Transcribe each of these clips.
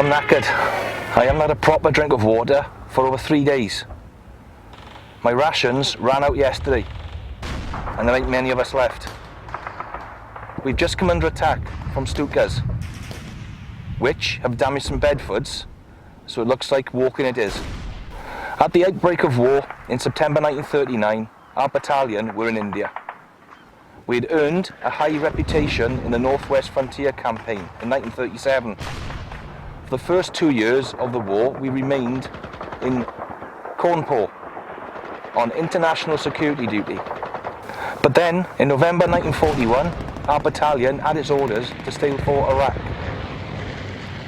I'm knackered. I haven't had a proper drink of water for over 3 days. My rations ran out yesterday, and there ain't many of us left. We've just come under attack from Stukas, which have damaged some bedfoods, so it looks like walking it is. At the outbreak of war in September 1939, our battalion were in India. We had earned a high reputation in the Northwest Frontier Campaign in 1937. For the first 2 years of the war, we remained in Cawnpore on international security duty. But then, in November 1941, our battalion had its orders to stay for Iraq.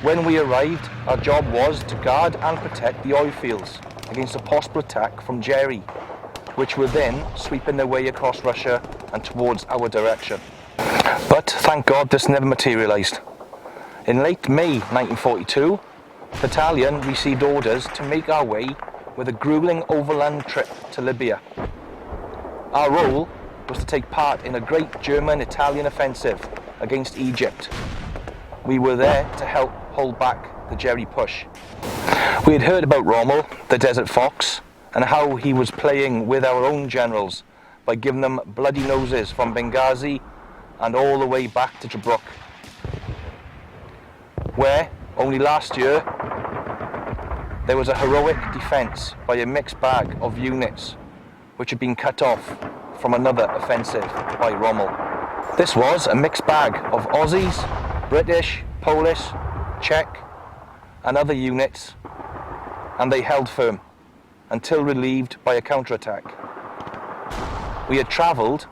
When we arrived, our job was to guard and protect the oil fields against a possible attack from Jerry, which were then sweeping their way across Russia and towards our direction. But thank God this never materialised. In late May 1942, the battalion received orders to make our way with a gruelling overland trip to Libya. Our role was to take part in a great German-Italian offensive against Egypt. We were there to help hold back the Jerry push. We had heard about Rommel, the Desert Fox, and how he was playing with our own generals by giving them bloody noses from Benghazi and all the way back to Tobruk, where only last year there was a heroic defence by a mixed bag of units which had been cut off from another offensive by Rommel. This was a mixed bag of Aussies, British, Polish, Czech and other units, and they held firm until relieved by a counterattack. We had travelled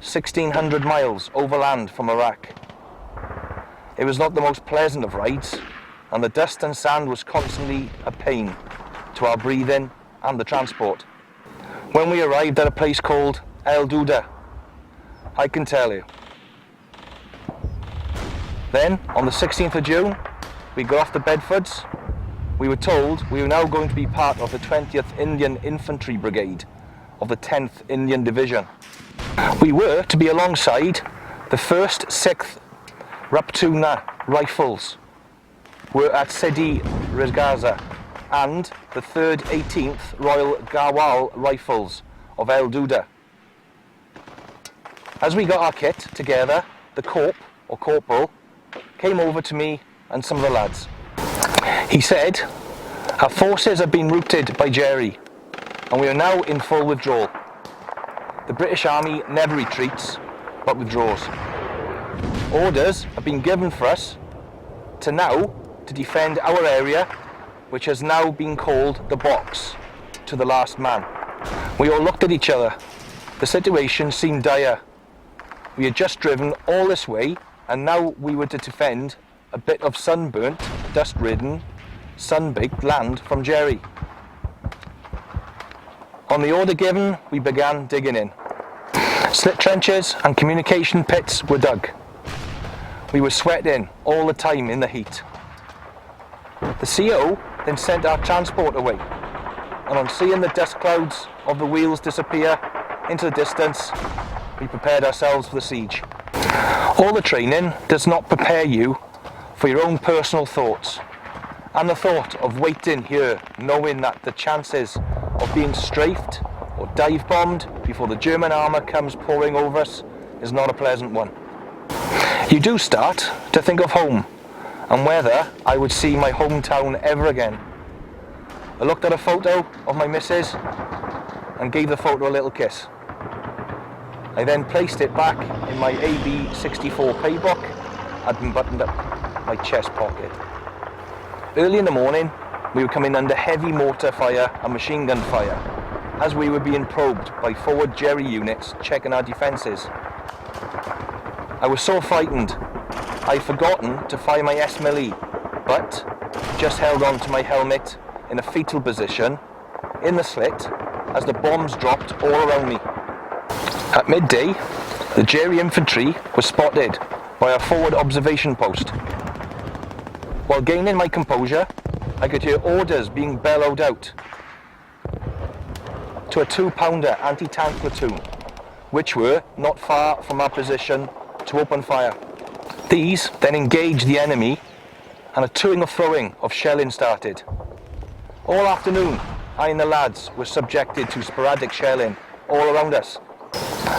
1,600 miles overland from Iraq. It was not the most pleasant of rides, and the dust and sand was constantly a pain to our breathing and the transport. When we arrived at a place called El Douda, I can tell you. Then, on the 16th of June, we got off the Bedfords. We were told we were now going to be part of the 20th Indian Infantry Brigade of the 10th Indian Division. We were to be alongside the 1st 6th Raptuna Rifles were at Sidi Rezghaza and the 3rd 18th Royal Garhwal Rifles of El Douda. As we got our kit together, the corporal came over to me and some of the lads. He said, "Our forces have been routed by Jerry and we are now in full withdrawal. The British Army never retreats but withdraws. Orders have been given for us to defend our area, which has now been called the Box, to the last man." We all looked at each other. The situation seemed dire. We had just driven all this way and now we were to defend a bit of sunburnt, dust-ridden, sun-baked land from Jerry. On the order given, we began digging in. Slit trenches and communication pits were dug. We were sweating all the time in the heat. The CO then sent our transport away, and on seeing the dust clouds of the wheels disappear into the distance, we prepared ourselves for the siege. All the training does not prepare you for your own personal thoughts, and the thought of waiting here knowing that the chances of being strafed or dive bombed before the German armour comes pouring over us is not a pleasant one. You do start to think of home and whether I would see my hometown ever again. I looked at a photo of my missus and gave the photo a little kiss. I then placed it back in my AB-64 paybook and buttoned up my chest pocket. Early in the morning, we were coming under heavy mortar fire and machine gun fire as we were being probed by forward Jerry units checking our defences. I was so frightened, I'd forgotten to fire my SMLE, but just held on to my helmet in a fetal position in the slit as the bombs dropped all around me. At midday, the Jerry infantry was spotted by our forward observation post. While gaining my composure, I could hear orders being bellowed out to a 2-pounder anti-tank platoon, which were not far from our position, to open fire. These then engaged the enemy and a toing and throwing of shelling started. All afternoon, I and the lads were subjected to sporadic shelling all around us.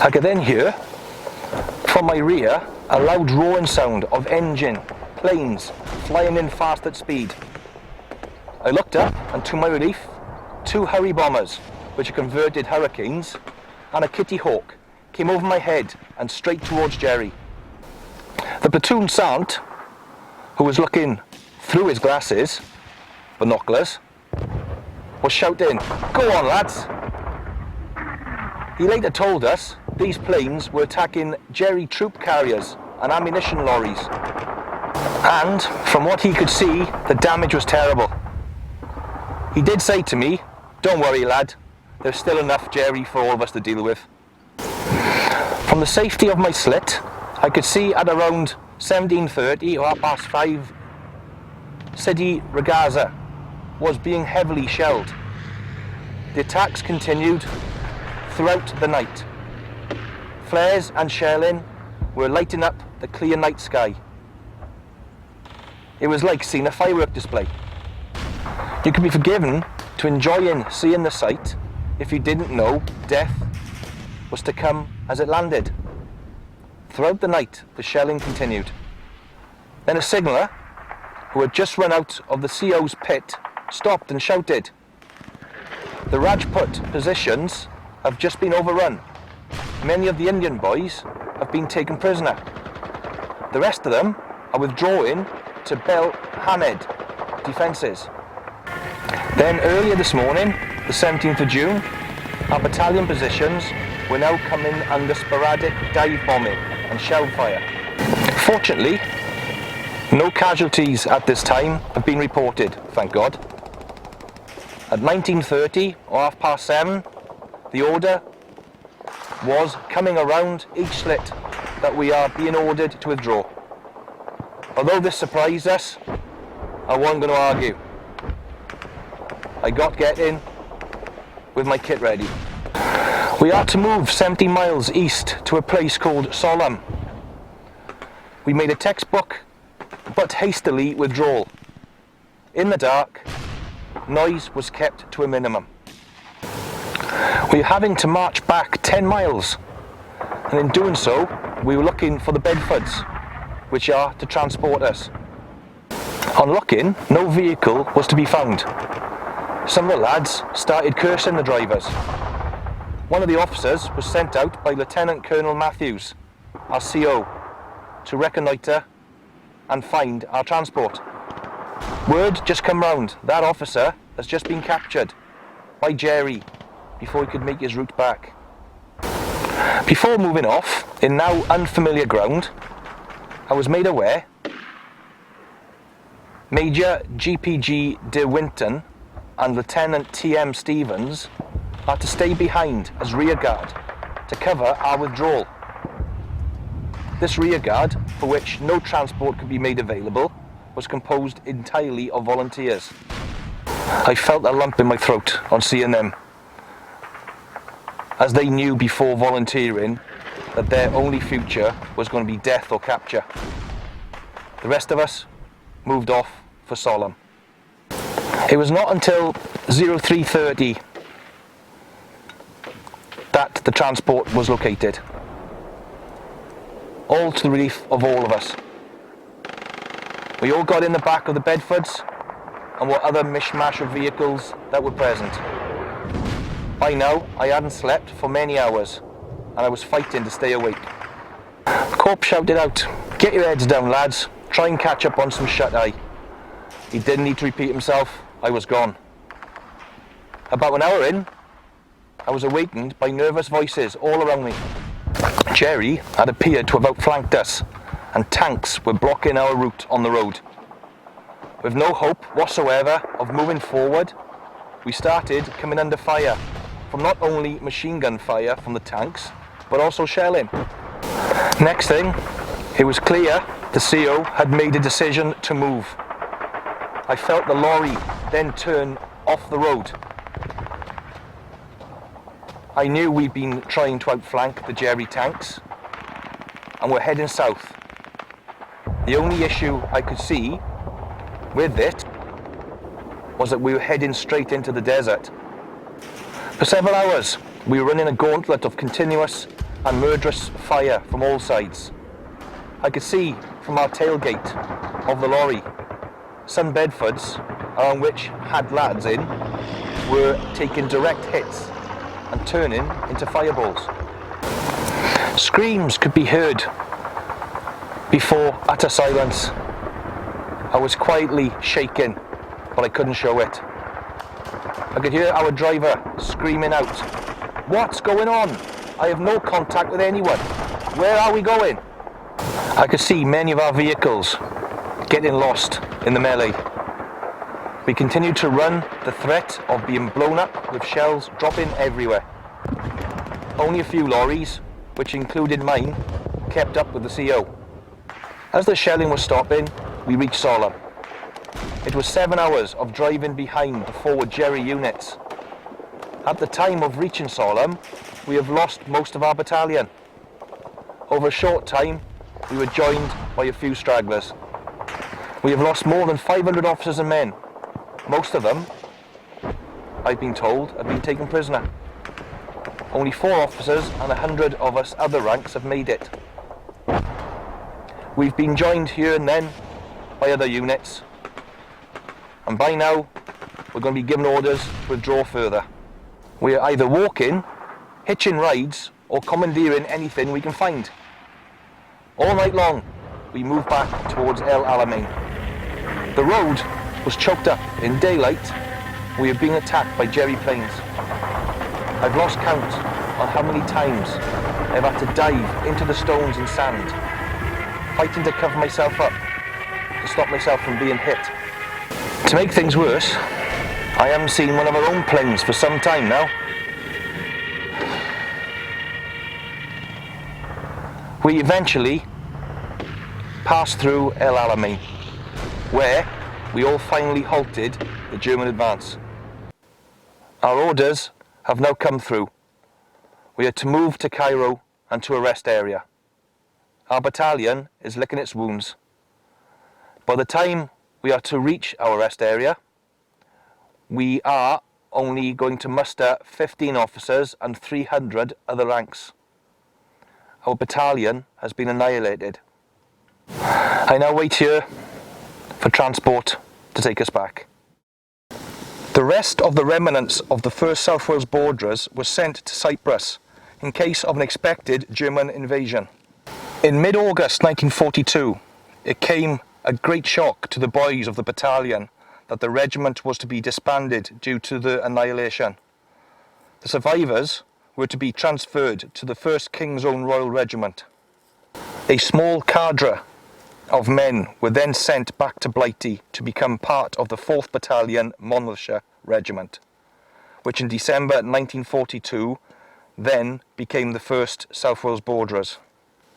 I could then hear, from my rear, a loud roaring sound of engine, planes, flying in fast at speed. I looked up, and to my relief, 2 Harry bombers, which are converted Hurricanes, and a Kitty Hawk came over my head and straight towards Jerry. The platoon sergeant, who was looking through his glasses, binoculars, was shouting, "Go on, lads!" He later told us these planes were attacking Jerry troop carriers and ammunition lorries. And from what he could see, the damage was terrible. He did say to me, "Don't worry, lad, there's still enough Jerry for all of us to deal with." From the safety of my slit, I could see at around 17:30 or 5:30, Sidi Regaza was being heavily shelled. The attacks continued throughout the night. Flares and shelling were lighting up the clear night sky. It was like seeing a firework display. You could be forgiven to enjoying seeing the sight if you didn't know death was to come as it landed. Throughout the night, the shelling continued. Then a signaller, who had just run out of the CO's pit, stopped and shouted, "The Rajput positions have just been overrun. Many of the Indian boys have been taken prisoner. The rest of them are withdrawing to Bel Hamed defences." Then earlier this morning, the 17th of June, our battalion positions were now coming under sporadic dive bombing and shell fire. Fortunately, no casualties at this time have been reported, thank God. At 19:30 or 7:30, the order was coming around each slit that we are being ordered to withdraw. Although this surprised us, I wasn't going to argue. I got getting with my kit ready. We are to move 70 miles east to a place called Solam. We made a textbook but hastily withdrawal. In the dark, noise was kept to a minimum. We were having to march back 10 miles, and in doing so, we were looking for the Bedfords, which are to transport us. On looking, no vehicle was to be found. Some of the lads started cursing the drivers. One of the officers was sent out by Lieutenant Colonel Matthews, our CO, to reconnoitre and find our transport. Word just come round, that officer has just been captured by Jerry before he could make his route back. Before moving off, in now unfamiliar ground, I was made aware Major GPG De Winton and Lieutenant TM Stevens are to stay behind as rear guard to cover our withdrawal. This rear guard, for which no transport could be made available, was composed entirely of volunteers. I felt a lump in my throat on seeing them, as they knew before volunteering that their only future was going to be death or capture. The rest of us moved off for Solam. It was not until 03:30 that the transport was located, all to the relief of all of us. We all got in the back of the Bedfords and what other mishmash of vehicles that were present. By now, I hadn't slept for many hours, and I was fighting to stay awake. Corp shouted out, "Get your heads down, lads, try and catch up on some shut-eye." He didn't need to repeat himself, I was gone. About an hour in, I was awakened by nervous voices all around me. Jerry had appeared to have outflanked us, and tanks were blocking our route on the road. With no hope whatsoever of moving forward, we started coming under fire from not only machine gun fire from the tanks, but also shelling. Next thing, it was clear the CO had made a decision to move. I felt the lorry then turn off the road. I knew we'd been trying to outflank the Jerry tanks, and we're heading south. The only issue I could see with this was that we were heading straight into the desert. For several hours, we were running a gauntlet of continuous and murderous fire from all sides. I could see from our tailgate of the lorry some Bedfords, around which had lads in, were taking direct hits and turning into fireballs. Screams could be heard before utter silence. I was quietly shaking, but I couldn't show it. I could hear our driver screaming out, "What's going on? I have no contact with anyone. Where are we going?" I could see many of our vehicles getting lost in the melee. We continued to run the threat of being blown up with shells dropping everywhere. Only a few lorries, which included mine, kept up with the CO. As the shelling was stopping, we reached Sollum. It was 7 hours of driving behind the forward Jerry units. At the time of reaching Sollum, we have lost most of our battalion. Over a short time, we were joined by a few stragglers. We have lost more than 500 officers and men. Most of them, I've been told, have been taken prisoner. Only 4 officers and 100 of us other ranks have made it. We've been joined here and then by other units, and by now we're going to be given orders to withdraw further. We are either walking, hitching rides, or commandeering anything we can find. All night long we moved back towards El Alamein. The road was choked up in daylight. We are being attacked by Jerry planes. I've lost count on how many times I've had to dive into the stones and sand, fighting to cover myself up, to stop myself from being hit. To make things worse, I haven't seen one of our own planes for some time now. We eventually passed through El Alamein, where we all finally halted the German advance. Our orders have now come through. We are to move to Cairo and to a rest area. Our battalion is licking its wounds. By the time we are to reach our rest area, we are only going to muster 15 officers and 300 other ranks. Our battalion has been annihilated. I now wait here for transport to take us back. The rest of the remnants of the 1st South Wales Borderers were sent to Cyprus in case of an expected German invasion. In mid-August 1942, it came a great shock to the boys of the battalion that the regiment was to be disbanded due to the annihilation. The survivors were to be transferred to the 1st King's Own Royal Regiment. A small cadre of men were then sent back to Blighty to become part of the 4th Battalion Monmouthshire Regiment, which in December 1942 then became the 1st South Wales Borderers.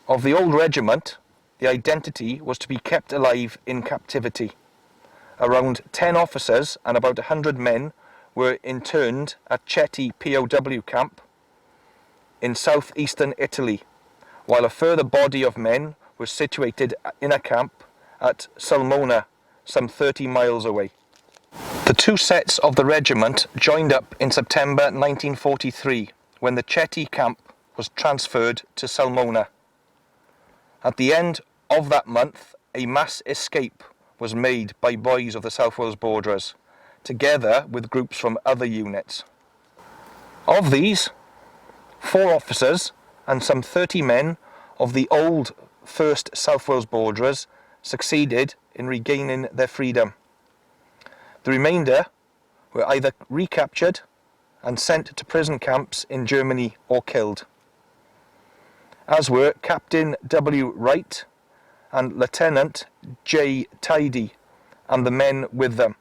Of the old regiment, the identity was to be kept alive in captivity. Around 10 officers and about 100 men were interned at Chieti POW camp in southeastern Italy, while a further body of men was situated in a camp at Sulmona, some 30 miles away. The 2 sets of the regiment joined up in September 1943 when the Chieti camp was transferred to Sulmona. At the end of that month, a mass escape was made by boys of the South Wales Borderers, together with groups from other units. Of these, 4 officers and some 30 men of the old 1st South Wales Borderers succeeded in regaining their freedom. The remainder were either recaptured and sent to prison camps in Germany or killed, as were Captain W. Wright and Lieutenant J. Tidy and the men with them.